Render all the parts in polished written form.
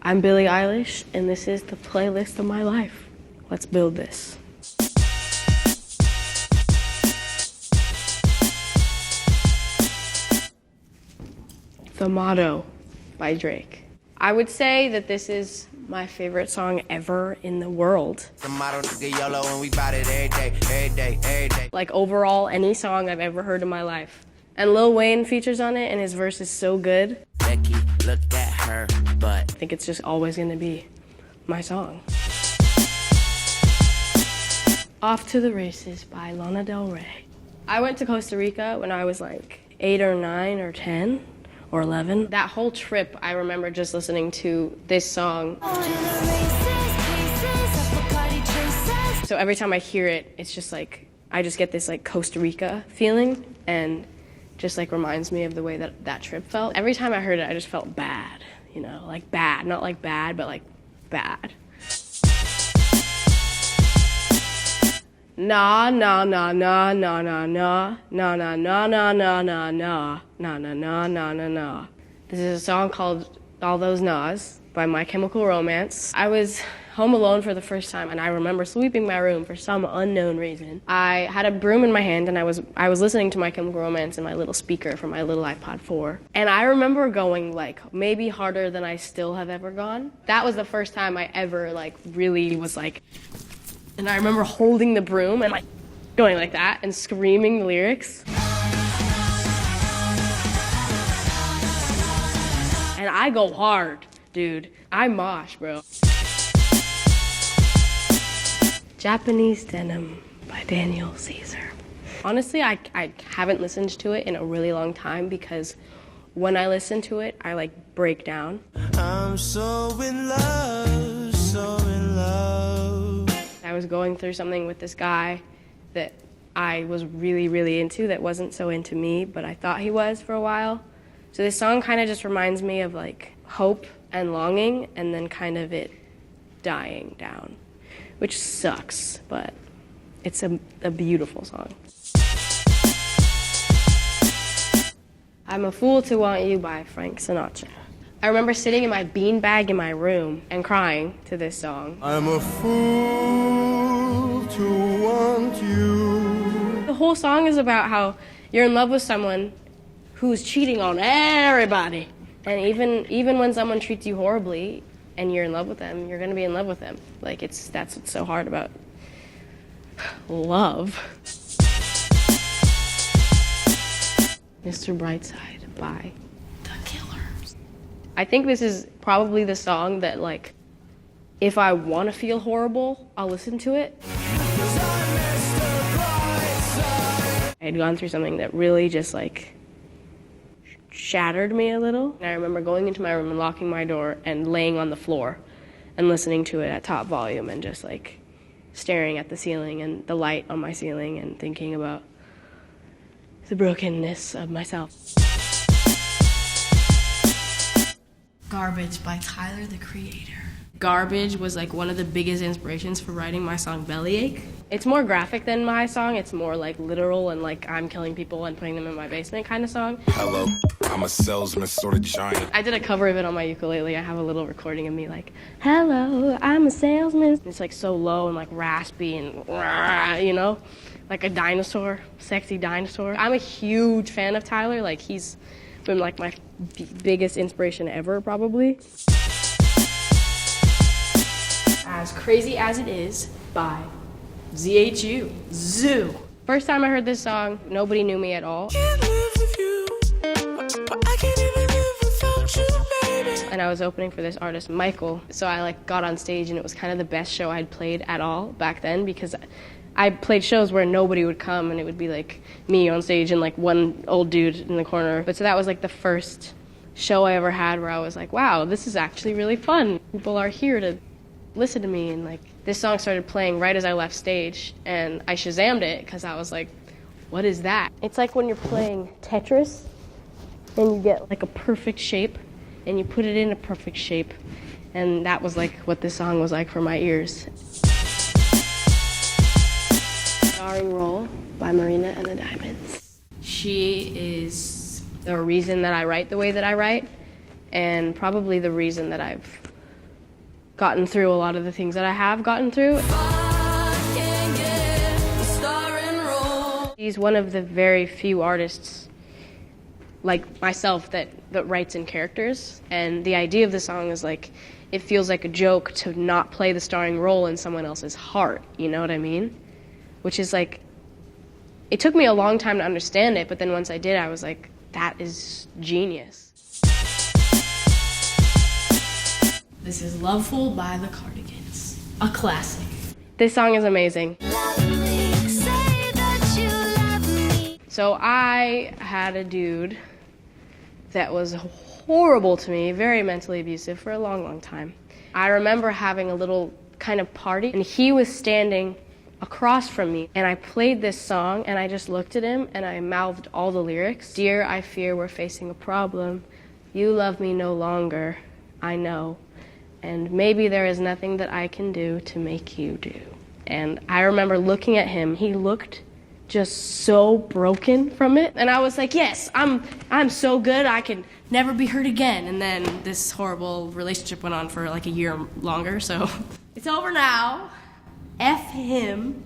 I'm Billie Eilish, and this is the playlist of my life. Let's build this. The Motto by Drake. I would say that this is my favorite song ever in the world. Like overall, any song I've ever heard in my life. And Lil Wayne features on it, and his verse is so good. Becky, look at her butt. I think it's just always gonna be my song. Off to the Races by Lana Del Rey. I went to Costa Rica when I was like 8 or 9 or 10 or 11. That whole trip, I remember just listening to this song. So every time I hear it, it's just like, I just get this like Costa Rica feeling, and just like reminds me of the way that that trip felt. Every time I heard it, I just felt bad, you know, like bad, not like bad, but like bad. Na na na na na na na na na na na na na na na na na na na na. This is a song called All Those Gnaws by My Chemical Romance. I was home alone for the first time, and I remember sweeping my room for some unknown reason. I had a broom in my hand, and I was listening to My Chemical Romance in my little speaker from my little iPod 4. And I remember going like maybe harder than I still have ever gone. That was the first time I ever like really was like. And I remember holding the broom and like going like that and screaming the lyrics. And I go hard, dude. I mosh, bro. Japanese Denim by Daniel Caesar. Honestly, I haven't listened to it in a really long time because when I listen to it, I like break down. I'm so in love, so in love. I was going through something with this guy that I was really, really into that wasn't so into me, but I thought he was for a while. So this song kind of just reminds me of like hope and longing, and then kind of it dying down, which sucks, but it's a beautiful song. I'm a Fool to Want You by Frank Sinatra. I remember sitting in my beanbag in my room and crying to this song. I'm a fool to want you. The whole song is about how you're in love with someone who's cheating on everybody. And even when someone treats you horribly and you're in love with them, you're gonna be in love with them. Like that's what's so hard about love. Mr. Brightside by The Killers. I think this is probably the song that like, if I want to feel horrible, I'll listen to it. I had gone through something that really just like shattered me a little. And I remember going into my room and locking my door and laying on the floor and listening to it at top volume and just like staring at the ceiling and the light on my ceiling and thinking about the brokenness of myself. Garbage by Tyler, the Creator. Garbage was like one of the biggest inspirations for writing my song Bellyache. It's more graphic than my song. It's more like literal and like I'm killing people and putting them in my basement kind of song. Hello, I'm a salesman, sort of giant. I did a cover of it on my ukulele. I have a little recording of me like, hello, I'm a salesman. It's like so low and like raspy and you know, like a dinosaur, sexy dinosaur. I'm a huge fan of Tyler. Like he's been like my biggest inspiration ever, probably. As Crazy As It Is by ZHU, Zhu. First time I heard this song, nobody knew me at all. And I was opening for this artist, Michael. So I like got on stage and it was kind of the best show I'd played at all back then because I played shows where nobody would come and it would be like me on stage and like one old dude in the corner. But so that was like the first show I ever had where I was like, wow, this is actually really fun. People are here to listen to me. And like this song started playing right as I left stage and I Shazammed it because I was like, what is that? It's like when you're playing Tetris and you get like a perfect shape and you put it in a perfect shape. And that was like what this song was like for my ears. Starring Role by Marina and the Diamonds. She is the reason that I write the way that I write, and probably the reason that I've gotten through a lot of the things that I have gotten through. He's one of the very few artists like myself that writes in characters, and the idea of the song is like, it feels like a joke to not play the starring role in someone else's heart, you know what I mean? Which is like, it took me a long time to understand it, but then once I did, I was like, that is genius. This is Loveful by the Cardigans, a classic. This song is amazing. So I had a dude that was horrible to me, very mentally abusive for a long, long time. I remember having a little kind of party, and he was standing across from me, and I played this song, and I just looked at him, and I mouthed all the lyrics. Dear, I fear we're facing a problem. You love me no longer, I know. And maybe there is nothing that I can do to make you do. And I remember looking at him, he looked just so broken from it. And I was like, yes, I'm so good, I can never be hurt again. And then this horrible relationship went on for like a year longer, so it's over now. F him.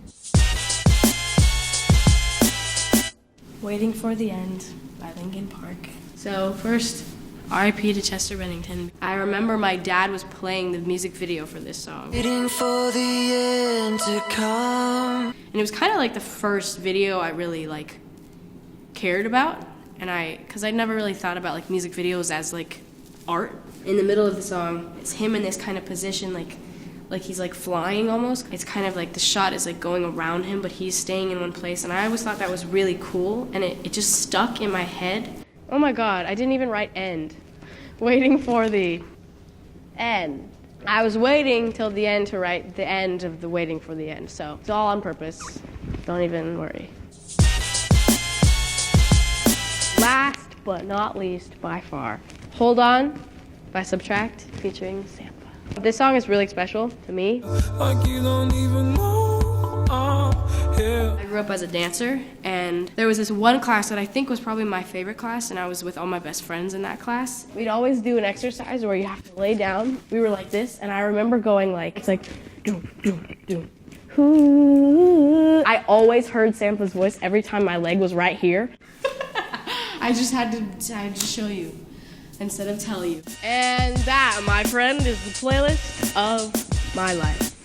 Waiting for the End by Linkin Park. So first, R.I.P. to Chester Bennington. I remember my dad was playing the music video for this song. Waiting for the end to come. And it was kind of like the first video I really like cared about, and because I'd never really thought about like music videos as like art. In the middle of the song, it's him in this kind of position, like he's like flying almost. It's kind of like the shot is like going around him, but he's staying in one place, and I always thought that was really cool, and it just stuck in my head. Oh my God, I didn't even write end. Waiting for the end. I was waiting till the end to write the end of the waiting for the end, so it's all on purpose. Don't even worry. Last but not least, by far, Hold On by Subtract featuring Sampha. This song is really special to me. Like you don't even know I'm here. I grew up as a dancer, and there was this one class that I think was probably my favorite class, and I was with all my best friends in that class. We'd always do an exercise where you have to lay down. We were like this, and I remember going like, it's like, doom, doom, doom. Ooh. I always heard Sampha's voice every time my leg was right here. I had to show you instead of tell you. And that, my friend, is the playlist of my life.